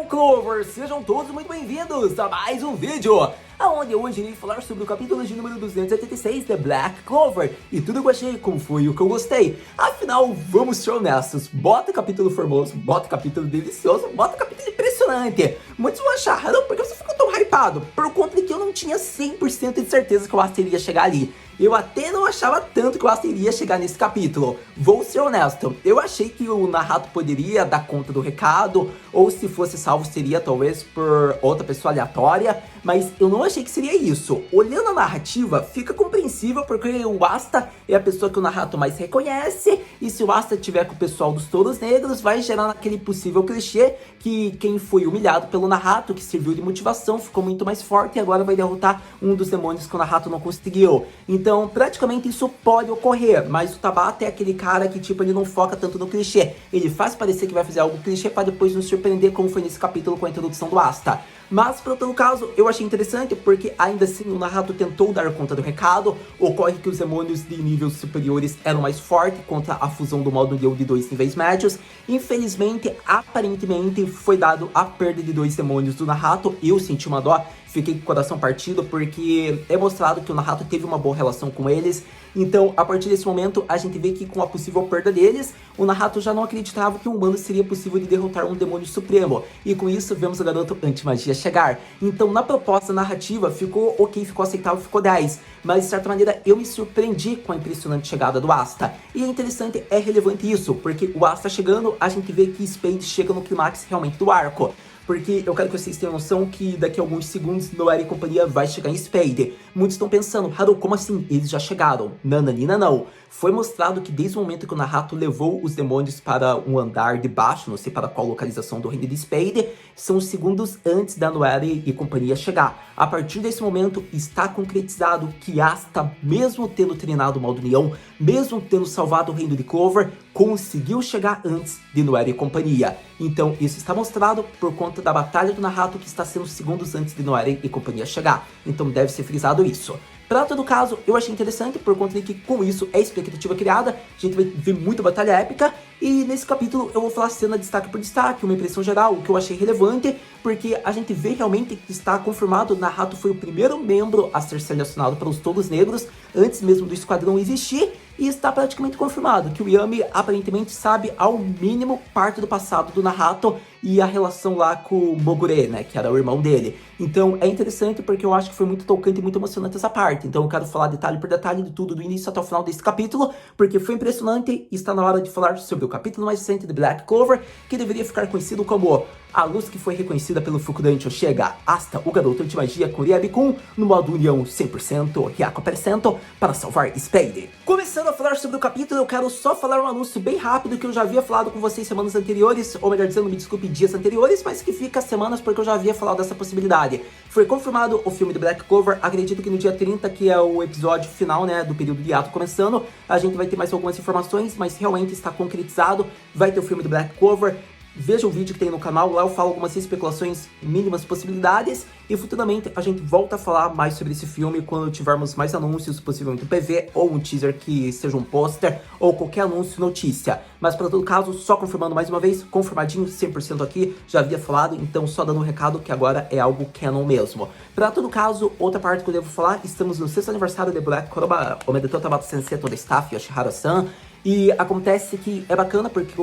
Clover, sejam todos muito bem-vindos a mais um vídeo, onde hoje irei falar sobre o capítulo de número 286 de Black Clover e tudo que eu achei, como foi o que eu gostei. Afinal, vamos ser honestos, bota capítulo formoso, bota capítulo delicioso, bota capítulo impressionante. Muitos vão achar, não, porque você ficou tão hypado? Por conta de que eu não tinha 100% de certeza que o Asta iria chegar ali. Eu até não achava tanto que o Asta iria chegar nesse capítulo. Vou ser honesto, eu achei que o Nahato poderia dar conta do recado, ou se fosse salvo seria talvez por outra pessoa aleatória, mas eu não achei que seria isso. Olhando a narrativa, fica compreensível porque o Asta é a pessoa que o Nahato mais reconhece, e se o Asta tiver com o pessoal dos Touros Negros, vai gerar aquele possível clichê que quem foi humilhado pelo Nahato, que serviu de motivação, ficou muito mais forte e agora vai derrotar um dos demônios que o Nahato não conseguiu. Então, praticamente isso pode ocorrer, mas o Tabata é aquele cara que, tipo, ele não foca tanto no clichê. Ele faz parecer que vai fazer algo clichê para depois nos surpreender, como foi nesse capítulo com a introdução do Asta. Mas, por todo caso, eu achei interessante porque ainda assim o Nahato tentou dar conta do recado. Ocorre que os demônios de níveis superiores eram mais fortes contra a fusão do modo Neo de dois níveis médios. Infelizmente, aparentemente, foi dado a perda de dois demônios do Nahato. Eu senti uma dó, fiquei com o coração partido porque é mostrado que o Nahato teve uma boa relação com eles. Então, a partir desse momento, a gente vê que com a possível perda deles, o Nahato já não acreditava que um humano seria possível de derrotar um demônio supremo. E com isso, vemos o garoto anti-magia chegar. Então, na proposta narrativa, ficou ok, ficou aceitável, ficou 10. Mas, de certa maneira, eu me surpreendi com a impressionante chegada do Asta. E é interessante, é relevante isso, porque o Asta chegando, a gente vê que Spade chega no clímax realmente do arco. Porque eu quero que vocês tenham noção que daqui a alguns segundos Noelle e companhia vai chegar em Spade. Muitos estão pensando, Haru, como assim? Eles já chegaram. Nananina não. Foi mostrado que desde o momento que o Nahato levou os demônios para um andar de baixo, não sei para qual localização do reino de Spade, são os segundos antes da Noelle e companhia chegar. A partir desse momento está concretizado que Asta, mesmo tendo treinado o modo Neon, mesmo tendo salvado o reino de Clover, conseguiu chegar antes de Noelle e companhia. Então isso está mostrado por conta da batalha do Nahato que está sendo segundos antes de Noelle e companhia chegar. Então deve ser frisado isso. Pra todo caso, eu achei interessante por conta de que com isso é expectativa criada, a gente vai ver muita batalha épica, e nesse capítulo eu vou falar cena destaque por destaque, uma impressão geral, o que eu achei relevante, porque a gente vê realmente que está confirmado, o Nahato foi o primeiro membro a ser selecionado pelos Touros Negros, antes mesmo do esquadrão existir, e está praticamente confirmado que o Yami aparentemente sabe ao mínimo parte do passado do Nahato e a relação lá com o Mogure, né, que era o irmão dele. Então é interessante porque eu acho que foi muito tocante e muito emocionante essa parte. Então eu quero falar detalhe por detalhe de tudo, do início até o final desse capítulo, porque foi impressionante e está na hora de falar sobre o capítulo mais recente de Black Clover, que deveria ficar conhecido como a luz que foi reconhecida pelo Fukudan Chega, Asta, o garoto anti-magia Kuriabi-kun, no modo União 100%, Hyako % para salvar Spade. Começando a falar sobre o capítulo, eu quero só falar um anúncio bem rápido que eu já havia falado com vocês semanas anteriores, ou melhor dizendo, me desculpe, dias anteriores, mas que fica semanas porque eu já havia falado dessa possibilidade. Foi confirmado o filme de Black Clover, acredito que no dia 30, que é o episódio final, né, do período de hiato começando, a gente vai ter mais algumas informações, mas realmente está concretizado, vai ter o filme de Black Clover. Veja o vídeo que tem no canal, lá eu falo algumas especulações, mínimas possibilidades, e futuramente a gente volta a falar mais sobre esse filme quando tivermos mais anúncios, possivelmente um PV ou um teaser que seja um pôster ou qualquer anúncio, notícia. Mas para todo caso, só confirmando mais uma vez, confirmadinho 100% aqui, já havia falado, então só dando um recado que agora é algo canon mesmo. Para todo caso, outra parte que eu devo falar, estamos no 6º aniversário de Black Clover, Omedetou Tabata Sensei, toda staff, Yoshihara-san. E acontece que é bacana porque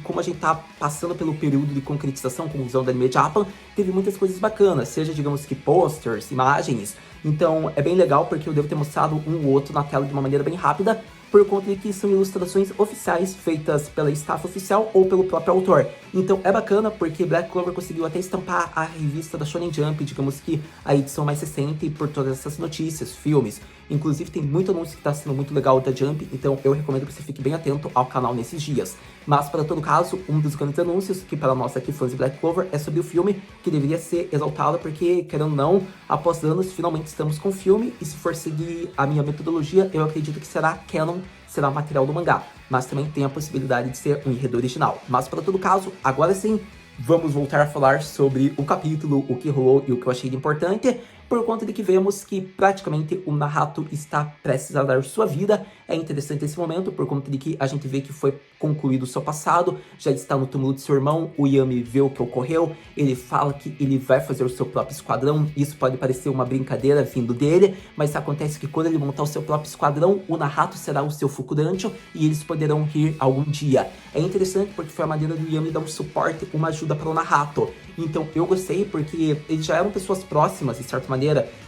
como a gente tá passando pelo período de concretização, conclusão da Anime Japan, teve muitas coisas bacanas, seja, digamos que posters, imagens. Então é bem legal porque eu devo ter mostrado um ou outro na tela de uma maneira bem rápida, por conta de que são ilustrações oficiais feitas pela staff oficial ou pelo próprio autor. Então é bacana porque Black Clover conseguiu até estampar a revista da Shonen Jump, digamos que a edição mais recente, por todas essas notícias, filmes. Inclusive tem muito anúncio que está sendo muito legal da Jump, então eu recomendo que você fique bem atento ao canal nesses dias. Mas para todo caso, um dos grandes anúncios, que para nós aqui fãs de Black Clover, é sobre o filme, que deveria ser exaltado porque, querendo ou não, após anos, finalmente estamos com o filme, e se for seguir a minha metodologia, eu acredito que será canon, será material do mangá, mas também tem a possibilidade de ser um enredo original. Mas para todo caso, agora sim, vamos voltar a falar sobre o capítulo, o que rolou e o que eu achei de importante. por conta de que vemos que praticamente o Naruto está prestes a dar sua vida. É interessante esse momento, por conta de que a gente vê que foi concluído o seu passado, já está no túmulo de seu irmão, o Yami vê o que ocorreu, ele fala que ele vai fazer o seu próprio esquadrão. Isso pode parecer uma brincadeira vindo dele, mas acontece que quando ele montar o seu próprio esquadrão, o Naruto será o seu Fukudancho e eles poderão rir algum dia. É interessante porque foi a maneira do Yami dar um suporte, uma ajuda para o Naruto. Então eu gostei porque eles já eram pessoas próximas, de certa maneira.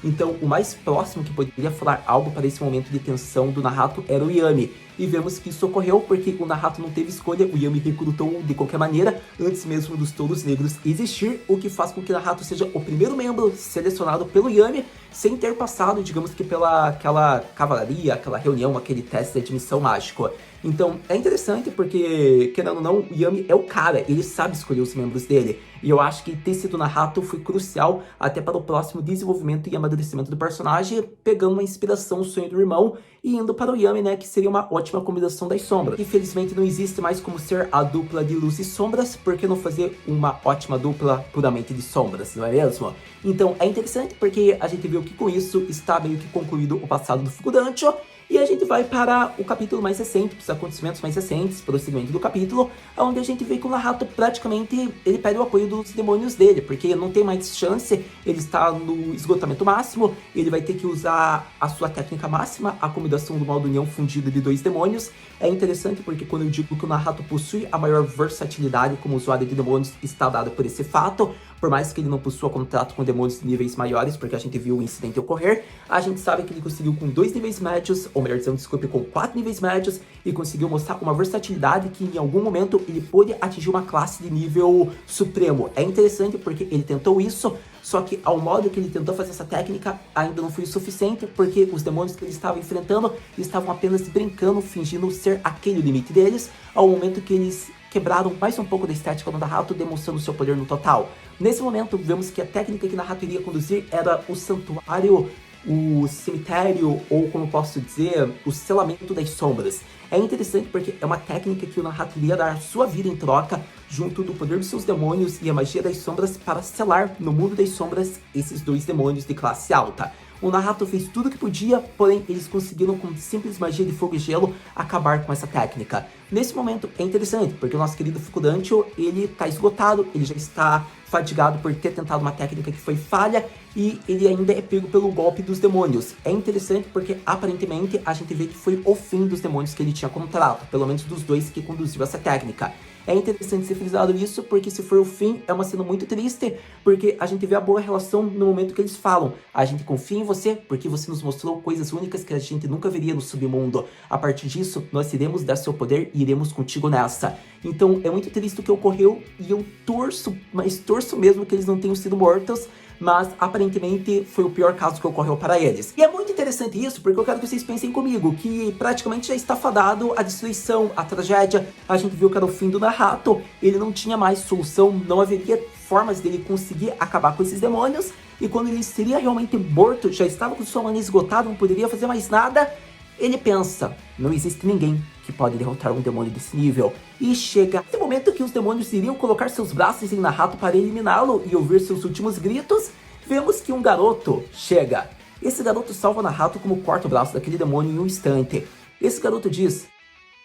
Então o mais próximo que poderia falar algo para esse momento de tensão do Naruto era o Yami. E vemos que isso ocorreu porque o Naruto não teve escolha, o Yami recrutou de qualquer maneira, antes mesmo dos Touros Negros existir, o que faz com que o Naruto seja o primeiro membro selecionado pelo Yami, sem ter passado, digamos que pela aquela cavalaria, aquela reunião, aquele teste de admissão mágico. Então é interessante porque, querendo ou não, o Yami é o cara, ele sabe escolher os membros dele. E eu acho que ter sido Naruto foi crucial até para o próximo desenvolvimento e amadurecimento do personagem, pegando uma inspiração, o sonho do irmão, e indo para o Yami, né, que seria uma ótima combinação das sombras. Infelizmente não existe mais como ser a dupla de luz e sombras, porque não fazer uma ótima dupla puramente de sombras, não é mesmo? Então é interessante porque a gente viu que com isso está meio que concluído o passado do Fukudancho, e a gente vai para o capítulo mais recente, os acontecimentos mais recentes, prosseguimento do capítulo, onde a gente vê que o Naruto praticamente ele pede o apoio dos demônios dele, porque não tem mais chance, ele está no esgotamento máximo, ele vai ter que usar a sua técnica máxima, a combinação do modo união fundida de dois demônios. É interessante porque quando eu digo que o Naruto possui a maior versatilidade como usuário de demônios, está dado por esse fato. Por mais que ele não possua contrato com demônios de níveis maiores, porque a gente viu o incidente ocorrer, a gente sabe que ele conseguiu com 2 níveis médios, ou melhor dizendo, desculpe, com 4 níveis médios, e conseguiu mostrar uma versatilidade que em algum momento ele pôde atingir uma classe de nível supremo. É interessante porque ele tentou isso, só que ao modo que ele tentou fazer essa técnica ainda não foi o suficiente, porque os demônios que ele estava enfrentando estavam apenas brincando, fingindo ser aquele limite deles, ao momento que eles quebraram mais um pouco da estética do Naruto, demonstrando seu poder no total. Nesse momento, vemos que a técnica que Naruto iria conduzir era o santuário, o cemitério, ou como posso dizer, o selamento das sombras. É interessante porque é uma técnica que o Naruto iria dar sua vida em troca, junto do poder dos seus demônios e a magia das sombras, para selar no mundo das sombras esses dois demônios de classe alta. O Naruto fez tudo o que podia, porém eles conseguiram com simples magia de fogo e gelo acabar com essa técnica. Nesse momento é interessante, porque o nosso querido Fukudancho, ele tá esgotado, ele já está fadigado por ter tentado uma técnica que foi falha, e ele ainda é pego pelo golpe dos demônios. É interessante porque aparentemente a gente vê que foi o fim dos demônios que ele tinha contrato, pelo menos dos dois que conduziu essa técnica. É interessante ser frisado isso, porque se for o fim, é uma cena muito triste, porque a gente vê a boa relação no momento que eles falam: a gente confia em você, porque você nos mostrou coisas únicas que a gente nunca veria no submundo. A partir disso, nós iremos dar seu poder e iremos contigo nessa. Então, é muito triste o que ocorreu, e eu torço, mas torço mesmo que eles não tenham sido mortos, mas aparentemente foi o pior caso que ocorreu para eles. E é muito interessante isso, porque eu quero que vocês pensem comigo, que praticamente já está fadado a destruição, a tragédia. A gente viu que era o fim do Naruto, ele não tinha mais solução, não haveria formas dele conseguir acabar com esses demônios, e quando ele seria realmente morto, já estava com sua mana esgotada, não poderia fazer mais nada, ele pensa: não existe ninguém que pode derrotar um demônio desse nível. E chega esse momento que os demônios iriam colocar seus braços em Naruto para eliminá-lo e ouvir seus últimos gritos, vemos que um garoto chega. Esse garoto salva Naruto como quarto braço daquele demônio em um instante. Esse garoto diz: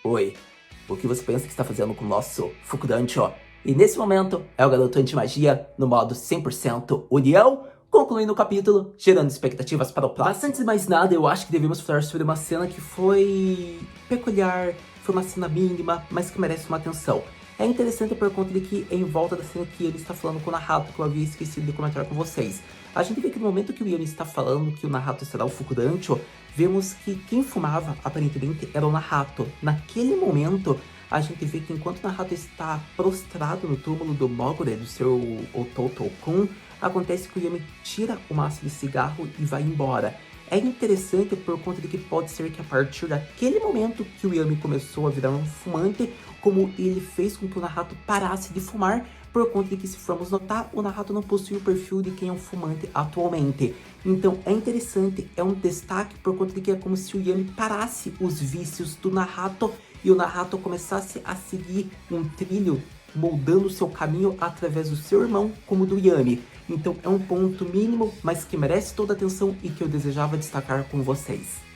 oi, o que você pensa que está fazendo com o nosso Fukudancho? E nesse momento é o garoto anti-magia no modo 100% união, concluindo o capítulo, gerando expectativas para o próximo. Mas antes de mais nada, eu acho que devemos falar sobre uma cena que foi peculiar, foi uma cena mínima, mas que merece uma atenção. É interessante por conta de que em volta da cena que ele está falando com o Naruto, que eu havia esquecido de comentar com vocês. A gente vê que no momento que o Yami está falando que o Naruto será o Fukudancho, vemos que quem fumava, aparentemente, era o Naruto. Naquele momento, a gente vê que enquanto o Naruto está prostrado no túmulo do Mogure, do seu Ototo-kun, acontece que o Yami tira o maço de cigarro e vai embora. É interessante por conta de que pode ser que a partir daquele momento que o Yami começou a virar um fumante, como ele fez com que o Naruto parasse de fumar, por conta de que, se formos notar, o Naruto não possui o perfil de quem é um fumante atualmente. Então é interessante, é um destaque por conta de que é como se o Yami parasse os vícios do Naruto e o Naruto começasse a seguir um trilho moldando seu caminho através do seu irmão como do Yami. Então é um ponto mínimo, mas que merece toda a atenção e que eu desejava destacar com vocês.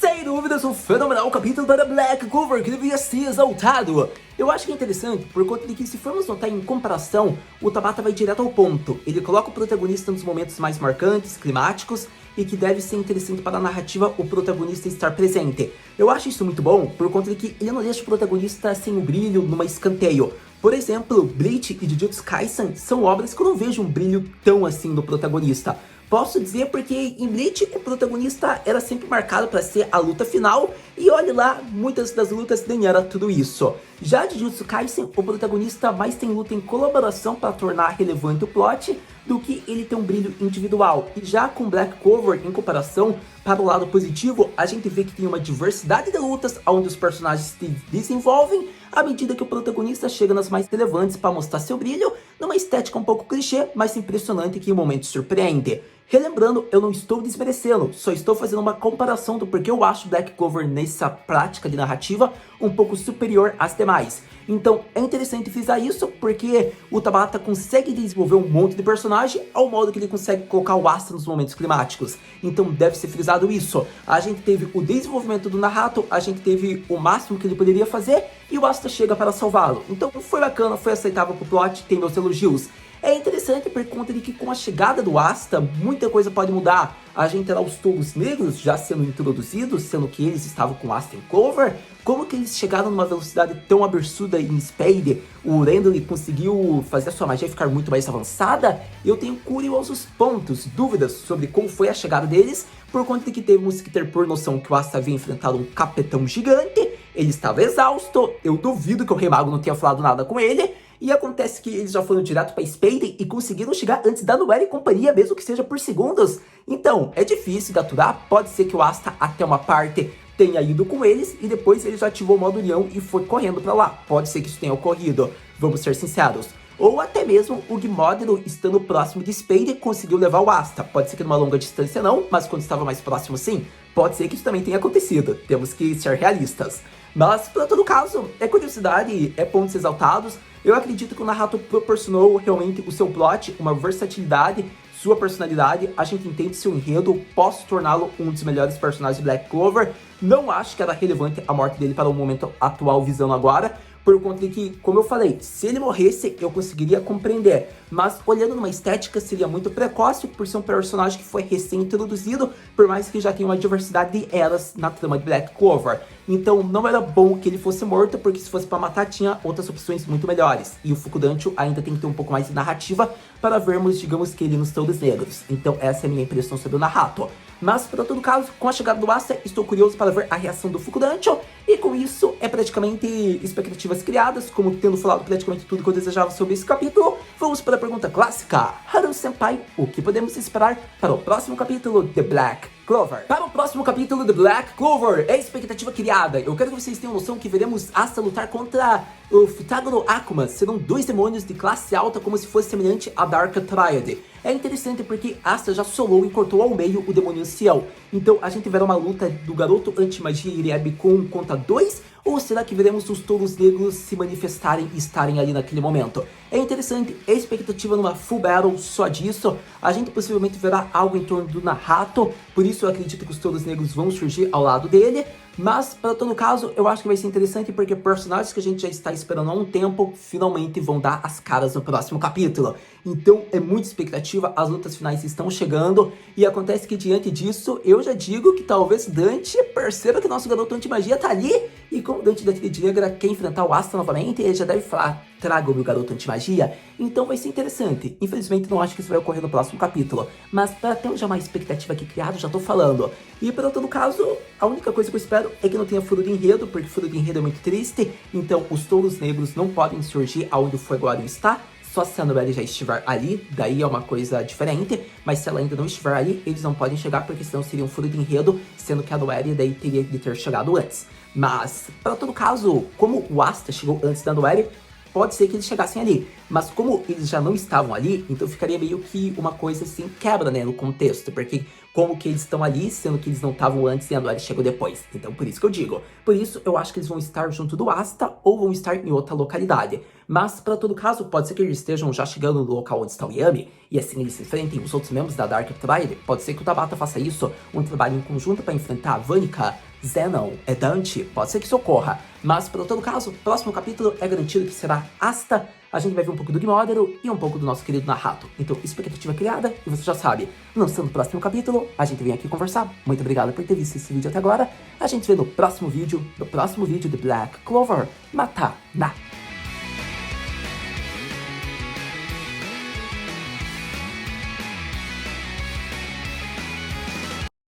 Sem dúvidas, um fenomenal capítulo para Black Clover que devia ser exaltado. Eu acho que é interessante por conta de que, se formos notar em comparação, o Tabata vai direto ao ponto. Ele coloca o protagonista nos momentos mais marcantes, climáticos, e que deve ser interessante para a narrativa o protagonista estar presente. Eu acho isso muito bom por conta de que ele não deixa o protagonista sem o brilho numa escanteio. Por exemplo, Bleach e Jujutsu Kaisen são obras que eu não vejo um brilho tão assim no protagonista. Posso dizer porque em Bleach o protagonista era sempre marcado para ser a luta final, e olhe lá, muitas das lutas nem era tudo isso. Já de Jujutsu Kaisen, o protagonista mais tem luta em colaboração para tornar relevante o plot do que ele ter um brilho individual. E já com Black Clover, em comparação, para o lado positivo, a gente vê que tem uma diversidade de lutas onde os personagens se desenvolvem à medida que o protagonista chega nas mais relevantes para mostrar seu brilho, numa estética um pouco clichê, mas impressionante que em momentos surpreende. Relembrando, eu não estou desmerecendo, só estou fazendo uma comparação do porquê eu acho Black Clover nessa prática de narrativa um pouco superior às demais. Então é interessante frisar isso porque o Tabata consegue desenvolver um monte de personagem ao modo que ele consegue colocar o Asta nos momentos climáticos. Então deve ser frisado isso. A gente teve o desenvolvimento do Naruto, a gente teve o máximo que ele poderia fazer e o Asta chega para salvá-lo. Então foi bacana, foi aceitável pro plot, tem meus elogios. É interessante por conta de que com a chegada do Asta, muita coisa pode mudar. A gente terá os Touros Negros já sendo introduzidos, sendo que eles estavam com Asta em Clover. Como que eles chegaram numa velocidade tão absurda em Spade? O Randall conseguiu fazer a sua magia ficar muito mais avançada? Eu tenho curiosos pontos, dúvidas sobre como foi a chegada deles, por conta de que temos que ter por noção que o Asta havia enfrentado um capetão gigante, ele estava exausto, eu duvido que o Rei Mago não tenha falado nada com ele. E acontece que eles já foram direto para Spade e conseguiram chegar antes da Noelle e companhia, mesmo que seja por segundos. Então, é difícil de aturar, pode ser que o Asta até uma parte tenha ido com eles e depois ele já ativou o modo leão e foi correndo para lá. Pode ser que isso tenha ocorrido, vamos ser sinceros. Ou até mesmo o Gmodero, estando próximo de Spade, conseguiu levar o Asta. Pode ser que numa longa distância não, mas quando estava mais próximo sim, pode ser que isso também tenha acontecido. Temos que ser realistas. Mas, para todo caso, é curiosidade, é pontos exaltados. Eu acredito que o Naruto proporcionou realmente o seu plot, uma versatilidade, sua personalidade. A gente entende seu enredo, posso torná-lo um dos melhores personagens de Black Clover. Não acho que era relevante a morte dele para o momento atual, visando agora, por conta de que, como eu falei, se ele morresse, eu conseguiria compreender. Mas, olhando numa estética, seria muito precoce, por ser um personagem que foi recém-introduzido, por mais que já tenha uma diversidade de eras na trama de Black Clover. Então, não era bom que ele fosse morto, porque se fosse para matar, tinha outras opções muito melhores. E o Fukudancho ainda tem que ter um pouco mais de narrativa para vermos, digamos que ele nos Touros Negros. Então, essa é a minha impressão sobre o Naruto. Mas, para todo caso, com a chegada do Asta, estou curioso para ver a reação do Fukudancho. E com isso, é praticamente expectativas criadas, como tendo falado praticamente tudo que eu desejava sobre esse capítulo. Vamos para a pergunta clássica. Haru-senpai, o que podemos esperar para o próximo capítulo de Black Clover? Para o próximo capítulo de Black Clover, é expectativa criada. Eu quero que vocês tenham noção que veremos Asta lutar contra o Futagoro Akuma. Serão dois demônios de classe alta, como se fosse semelhante a Dark Triad. É interessante porque Asta já solou e cortou ao meio o demônio ancião. Então a gente verá uma luta do garoto anti-magia Iriabikun contra dois? Ou será que veremos os Touros Negros se manifestarem e estarem ali naquele momento? É interessante, é expectativa numa full battle só disso. A gente possivelmente verá algo em torno do Naruto, por isso eu acredito que os Touros Negros vão surgir ao lado dele. Mas, para todo caso, eu acho que vai ser interessante porque personagens que a gente já está esperando há um tempo finalmente vão dar as caras no próximo capítulo. Então, é muita expectativa, as lutas finais estão chegando e acontece que diante disso, eu já digo que talvez Dante perceba que nosso garoto anti-magia tá ali e como Dante da Tríade Negra quer enfrentar o Asta novamente, ele já deve falar, traga o meu garoto anti-magia, então vai ser interessante. Infelizmente não acho que isso vai ocorrer no próximo capítulo, mas para ter já uma expectativa aqui criada, já tô falando. E para todo caso, a única coisa que eu espero é que não tenha furo de enredo, porque furo de enredo é muito triste, então os Touros Negros não podem surgir aonde o Fuegorio está, só se a Noelle já estiver ali, daí é uma coisa diferente, mas se ela ainda não estiver ali, eles não podem chegar, porque senão seria um furo de enredo, sendo que a Noelle daí teria de ter chegado antes. Mas, para todo caso, como o Asta chegou antes da Noelle, pode ser que eles chegassem ali. Mas como eles já não estavam ali, então ficaria meio que uma coisa assim, quebra, né, no contexto. Porque como que eles estão ali, sendo que eles não estavam antes e a Nori chegou depois. Então por isso que eu digo. Por isso eu acho que eles vão estar junto do Asta ou vão estar em outra localidade. Mas para todo caso, pode ser que eles estejam já chegando no local onde está o Yami e assim eles se enfrentem os outros membros da Dark Tribe. Pode ser que o Tabata faça isso, um trabalho em conjunto para enfrentar a Vanica, Zenon, Dante, pode ser que isso ocorra. Mas, para todo caso, próximo capítulo é garantido que será Asta. A gente vai ver um pouco do Gmodero e um pouco do nosso querido Nahato. Então, expectativa criada, e você já sabe, lançando o próximo capítulo, a gente vem aqui conversar. Muito obrigado por ter visto esse vídeo até agora. A gente se vê no próximo vídeo de Black Clover. Mata na